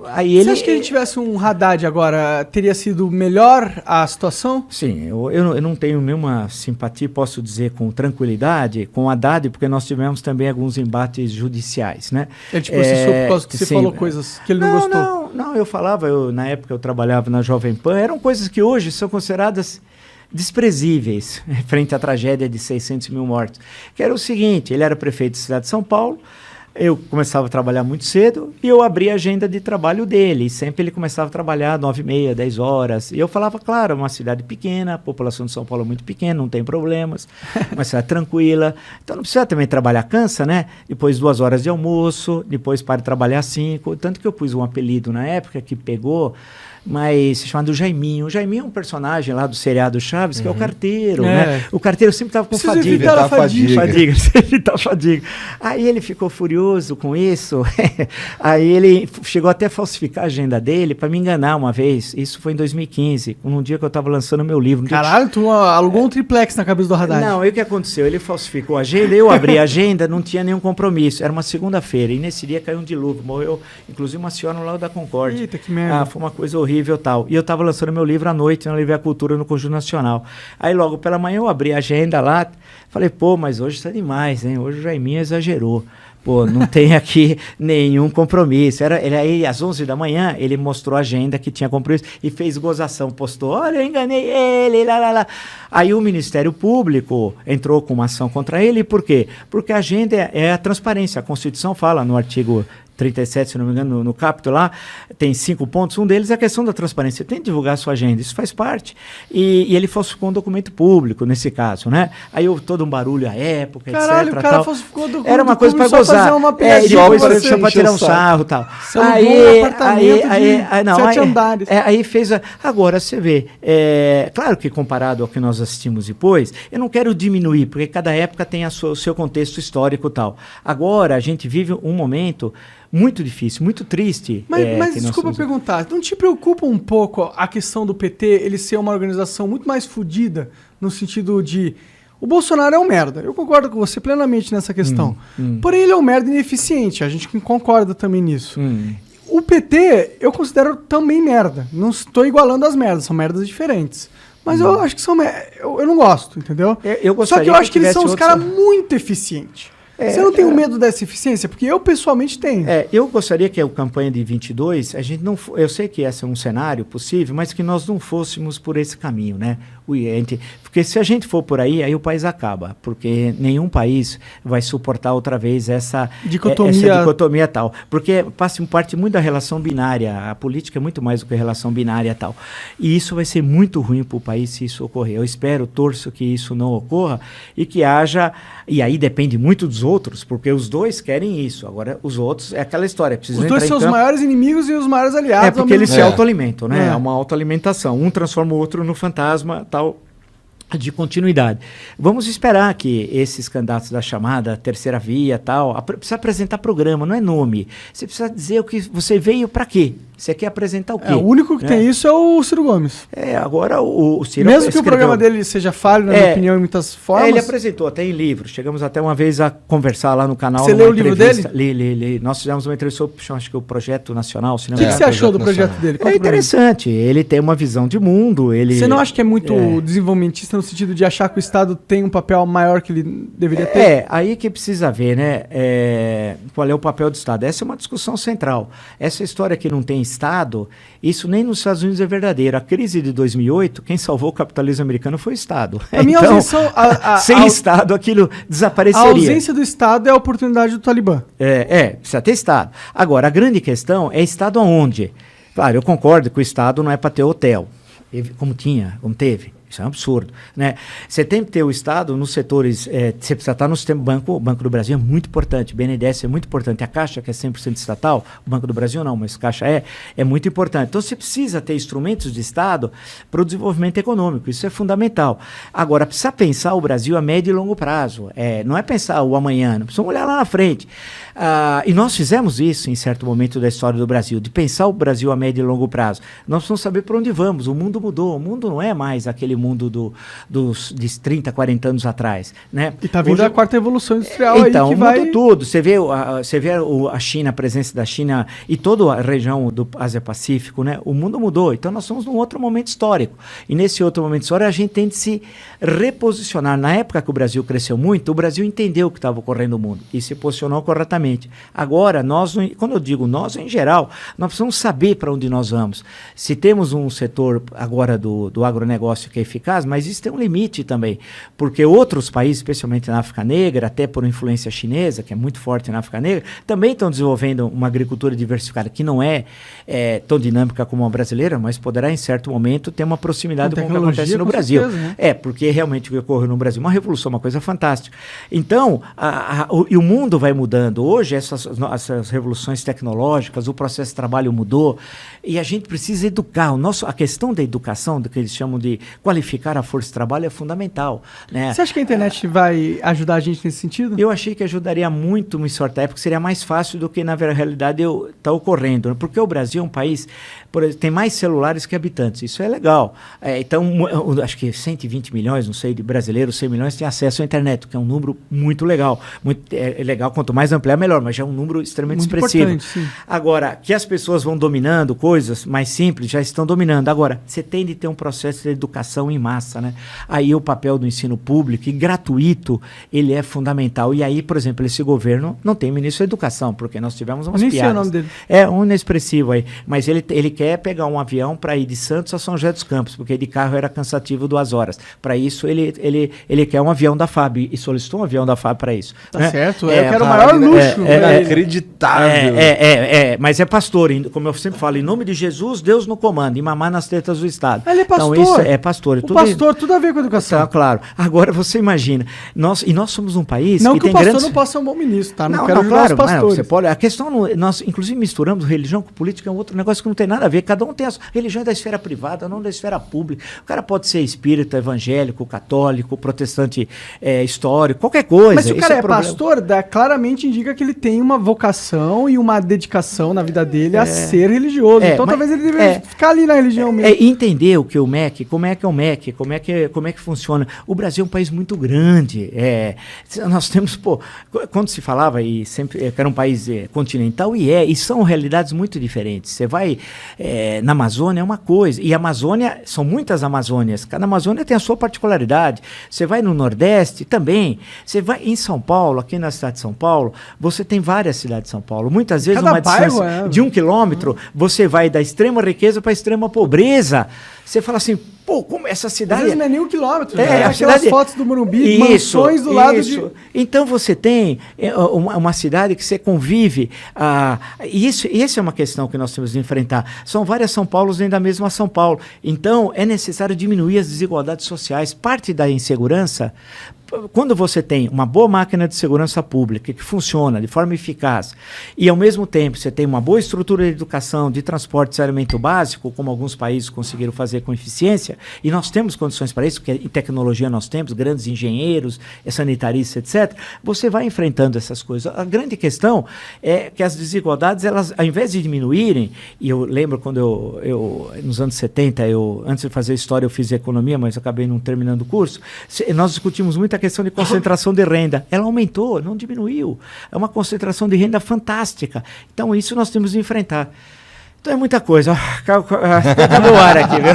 aí ele... Você acha que ele tivesse um Haddad agora, teria sido melhor a situação? Sim, eu não tenho nenhuma simpatia, posso dizer com tranquilidade, com o Haddad, porque nós tivemos também alguns embates judiciais, né? Ele te processou por causa que você falou coisas que ele não gostou? Não, eu falava, na época eu trabalhava na Jovem Pan, eram coisas que hoje são consideradas desprezíveis frente à tragédia de 600 mil mortos, que era o seguinte, ele era prefeito da cidade de São Paulo, eu começava a trabalhar muito cedo e eu abria a agenda de trabalho dele. E sempre ele começava a trabalhar 9h30, 10 horas. E eu falava, claro, é uma cidade pequena, a população de São Paulo é muito pequena, não tem problemas, uma cidade tranquila. Então não precisa também trabalhar, cansa, né? Depois 2 horas de almoço, depois para de trabalhar 5. Tanto que eu pus um apelido na época que pegou, mas chamado Jaiminho. O Jaiminho é um personagem lá do seriado Chaves, que é o carteiro, né? O carteiro sempre estava com fadiga. Fadiga. Aí ele ficou furioso com isso. Aí ele chegou até a falsificar a agenda dele para me enganar uma vez. Isso foi em 2015, num dia que eu estava lançando meu livro. Caralho, tu alugou um triplex na cabeça do Haddad. Não, aí o que aconteceu? Ele falsificou a agenda, eu abri a agenda, não tinha nenhum compromisso. Era uma segunda-feira, e nesse dia caiu um dilúvio. Morreu, inclusive, uma senhora no Lago da Concórdia. Eita, que merda. Foi uma coisa horrível. Tal. E eu estava lançando meu livro à noite na Livraria Cultura no Conjunto Nacional. Aí logo pela manhã eu abri a agenda lá, falei, pô, mas hoje está demais, hein? Hoje o Jaiminho exagerou. Pô, não tem aqui nenhum compromisso. Ele aí, às 11 da manhã, ele mostrou a agenda que tinha compromisso e fez gozação, postou, olha, eu enganei ele, lá. Aí o Ministério Público entrou com uma ação contra ele, por quê? Porque a agenda é a transparência. A Constituição fala no artigo 37, se não me engano, no capítulo lá, tem 5 pontos. Um deles é a questão da transparência. Tem que divulgar a sua agenda, isso faz parte. E ele falsificou um documento público, nesse caso, né? Aí houve todo um barulho à época, caralho, etc. O cara falsificou o documento. Era uma coisa para gozar. E depois só para tirar um sarro e tal. Sete andares. Aí fez agora, você vê, claro que comparado ao que nós assistimos depois, eu não quero diminuir, porque cada época tem o seu contexto histórico e tal. Agora, a gente vive um momento muito difícil, muito triste. Mas desculpa perguntar, não te preocupa um pouco a questão do PT, ele ser uma organização muito mais fodida, no sentido de... O Bolsonaro é um merda, eu concordo com você plenamente nessa questão. Porém, ele é um merda ineficiente, a gente concorda também nisso. O PT, eu considero também merda. Não estou igualando as merdas, são merdas diferentes. Mas eu acho que são... Eu não gosto, entendeu? Só que eu acho que eles são os caras muito eficientes. Você não tem medo dessa eficiência? Porque eu, pessoalmente, tenho. Eu gostaria que a campanha de 22, a gente não... Eu sei que esse é um cenário possível, mas que nós não fôssemos por esse caminho, né? Porque se a gente for por aí o país acaba. Porque nenhum país vai suportar outra vez essa dicotomia tal. Porque passa parte muito da relação binária. A política é muito mais do que a relação binária tal. E isso vai ser muito ruim para o país se isso ocorrer. Eu torço que isso não ocorra e que haja... E aí depende muito dos outros, porque os dois querem isso. Agora, os outros, é aquela história. Os dois são os maiores inimigos e os maiores aliados. Porque eles se autoalimentam, né? É uma autoalimentação. Um transforma o outro no fantasma, tal, de continuidade. Vamos esperar que esses candidatos da chamada terceira via, tal, precisa apresentar programa, não é nome. Você precisa dizer o que você veio para quê. Você quer apresentar o quê? O único que tem isso é o Ciro Gomes. Agora o Ciro... Mesmo que o programa dele seja falho, na minha opinião, em muitas formas... Ele apresentou até em livro. Chegamos até uma vez a conversar lá no canal. Você leu o livro dele? Li. Nós fizemos uma entrevista sobre, acho que o Projeto Nacional. O que você achou do projeto dele? É interessante. Ele tem uma visão de mundo. Você não acha que é muito desenvolvimentista no sentido de achar que o Estado tem um papel maior que ele deveria ter? Aí que precisa ver, né? Qual é o papel do Estado? Essa é uma discussão central. Essa história que não tem Estado, isso nem nos Estados Unidos é verdadeiro. A crise de 2008, quem salvou o capitalismo americano foi o Estado. Então, sem Estado, aquilo desapareceria. A ausência do Estado é a oportunidade do Talibã. Precisa ter Estado. Agora, a grande questão é Estado aonde? Claro, eu concordo que o Estado não é para ter hotel, como teve. Isso é um absurdo, né? Você tem que ter o Estado nos setores, você precisa estar no sistema banco. O Banco do Brasil é muito importante, o BNDES é muito importante, a Caixa, que é 100% estatal, o Banco do Brasil não, mas a Caixa é muito importante. Então, você precisa ter instrumentos de Estado para o desenvolvimento econômico, isso é fundamental. Agora, precisa pensar o Brasil a médio e longo prazo, não é pensar o amanhã, não precisamos olhar lá na frente. E nós fizemos isso em certo momento da história do Brasil, de pensar o Brasil a médio e longo prazo. Nós precisamos saber para onde vamos, o mundo mudou, o mundo não é mais aquele mundo de 30, 40 anos atrás, né? E está vindo hoje, a quarta revolução industrial então, aí que muda vai... tudo. Você vê a China, a presença da China e toda a região do Ásia-Pacífico, né? O mundo mudou. Então, nós estamos num outro momento histórico. E nesse outro momento histórico, a gente tem de se reposicionar. Na época que o Brasil cresceu muito, o Brasil entendeu o que estava ocorrendo no mundo e se posicionou corretamente. Agora, quando eu digo nós, em geral, nós precisamos saber para onde nós vamos. Se temos um setor agora do agronegócio que é eficaz, mas isso tem um limite também, porque outros países, especialmente na África Negra, até por influência chinesa, que é muito forte na África Negra, também estão desenvolvendo uma agricultura diversificada que não é tão dinâmica como a brasileira, mas poderá em certo momento ter uma proximidade com o que acontece no Brasil. Certeza, né? Porque realmente o que ocorre no Brasil, uma revolução, uma coisa fantástica. Então, e o mundo vai mudando. Hoje, essas revoluções tecnológicas, o processo de trabalho mudou, e a gente precisa educar. A questão da educação, do que eles chamam de qualificar a força de trabalho, é fundamental. Né? Você acha que a internet vai ajudar a gente nesse sentido? Eu achei que ajudaria muito em certa época, seria mais fácil do que na realidade está ocorrendo. Né? Porque o Brasil é um país, por exemplo, tem mais celulares que habitantes. Isso é legal. Então, acho que 120 milhões, não sei, de brasileiros, 100 milhões têm acesso à internet, que é um número muito legal. É legal, quanto mais ampliar, melhor, mas já é um número extremamente muito expressivo. Sim. Agora, que as pessoas vão dominando coisas mais simples, já estão dominando. Agora, você tem de ter um processo de educação em massa, né? Aí o papel do ensino público e gratuito, ele é fundamental. E aí, por exemplo, esse governo não tem ministro da educação, porque nós tivemos umas piadas. Nem sei o nome dele. É um inexpressivo aí, mas ele quer pegar um avião para ir de Santos a São José dos Campos, porque de carro era cansativo 2 horas. Para isso, ele quer um avião da FAB e solicitou um avião da FAB para isso. Tá certo, eu quero o maior luxo. Acreditável. Mas é pastor, como eu sempre falo, em nome de Jesus, Deus no comando, e mamar nas tetas do Estado. Ele é pastor. Então, isso é pastor. Tudo a ver com a educação. Tá, claro. Agora, você imagina, nós somos um país não que tem o pastor grandes... não possa ser um bom ministro, tá? Não quero julgar os pastores. Você pode... A questão, nós inclusive misturamos religião com política, é um outro negócio que não tem nada a ver. Cada um tem a religião da esfera privada, não da esfera pública. O cara pode ser espírita, evangélico, católico, protestante histórico, qualquer coisa. Mas se o cara é pastor, claramente indica que ele tem uma vocação e uma dedicação na vida dele a ser religioso. Então talvez ele deveria ficar ali na religião mesmo. Entender o que é o MEC, como é que é o MEC, como é que funciona. O Brasil é um país muito grande. Nós temos, quando se falava, e sempre que era um país continental, e são realidades muito diferentes. Você vai na Amazônia, é uma coisa, e a Amazônia, são muitas Amazônias, cada Amazônia tem a sua particularidade. Você vai no Nordeste, também. Você vai em São Paulo, aqui na cidade de São Paulo, você tem várias cidades de São Paulo. Muitas vezes, uma distância de 1 quilômetro, você vai da extrema riqueza para a extrema pobreza. Você fala assim, como essa cidade... Às vezes não é nem 1 quilômetro, aquelas cidade... fotos do Morumbi, mansões do lado de... Então você tem uma cidade que você convive, e essa é uma questão que nós temos de enfrentar. São várias São Paulos dentro da mesma São Paulo. Então é necessário diminuir as desigualdades sociais. Parte da insegurança... Quando você tem uma boa máquina de segurança pública que funciona de forma eficaz e, ao mesmo tempo, você tem uma boa estrutura de educação, de transporte e saneamento básico, como alguns países conseguiram fazer com eficiência, e nós temos condições para isso, porque em tecnologia nós temos grandes engenheiros, sanitaristas, etc., você vai enfrentando essas coisas. A grande questão é que as desigualdades, elas, ao invés de diminuírem, e eu lembro quando eu nos anos 70, antes de fazer história, eu fiz economia, mas acabei não terminando o curso, nós discutimos muito a questão de concentração de renda. Ela aumentou, não diminuiu. É uma concentração de renda fantástica. Então, isso nós temos de enfrentar. Então, é muita coisa. Acabou o ar aqui, viu?